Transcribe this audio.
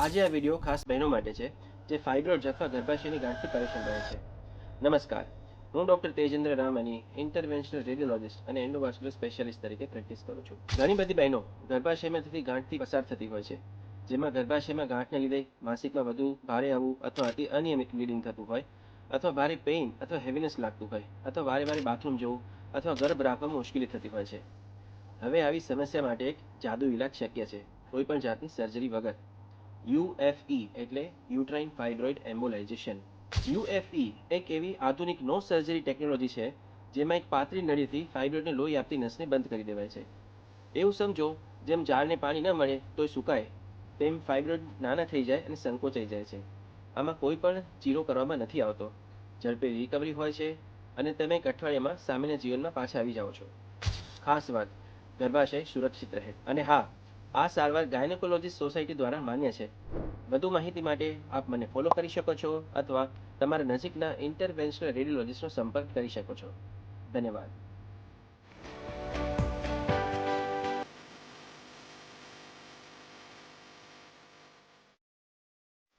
આજે આ વિડીયો ખાસ બહેનો માટે છે જે ફાઇબ્રોઇડ્સ અથવા ગર્ભાશયની ગાંઠથી પરેશાન રહે છે. નમસ્કાર, હું ડૉક્ટર તેજેન્દ્ર રામાની ઇન્ટરવેન્શનલ રેડિયોલોજિસ્ટ અને એન્ડોવાસ્ક્યુલર સ્પેશિયાલિસ્ટ તરીકે પ્રેક્ટિસ કરું છું. ઘણી બધી બહેનો ગર્ભાશયમાં થતી ગાંઠથી પસાર થતી હોય છે, જેમાં ગર્ભાશયમાં ગાંઠને લીધે માસિકમાં વધુ ભારે આવવું અથવા અતિ અનિયમિત બ્લીડિંગ થતું હોય, અથવા ભારે પેઇન અથવા હેવીનેસ લાગતું હોય, અથવા વારે વારે બાથરૂમ જવું અથવા ગર્ભ રાખવામાં મુશ્કેલી થતી હોય છે. હવે આવી સમસ્યા માટે એક જાદુ ઇલાજ શક્ય છે, કોઈ પણ જાતની સર્જરી વગર. યુએફઈ એટલે યુટ્રાઇન ફાઇબ્રોઇડ એમ્બોલાઇઝેશન. યુએફઈ એક એવી આધુનિક નો સર્જરી ટેકનોલોજી છે જેમાં એક પાતળી નળીથી ફાઇબ્રોઇડને લોહી આપતી નસને બંધ કરી દેવાય છે. એવું સમજો જેમ ઝાડને પાણી ન મળે તોય સુકાય, તેમ ફાઇબ્રોઇડ નાના થઈ જાય અને સંકોચાઈ જાય છે. આમાં કોઈ પણ ચીરો કરવામાં નથી આવતો, ઝડપી રિકવરી હોય છે અને તમે એક અઠવાડિયામાં સામાન્ય જીવનમાં પાછા આવી જાઓ છો. ખાસ વાત, ગર્ભાશય સુરક્ષિત રહે. અને હા, આ સારવાર ગાયનેકોલોજીસ્ટ સોસાયટી દ્વારા માન્ય છે. વધુ માહિતી માટે આપ મને ફોલો કરી શકો છો અથવા તમારા નજીકના ઇન્ટરવેન્શનલ રેડિયોલોજિસ્ટનો સંપર્ક કરી શકો છો. ધન્યવાદ.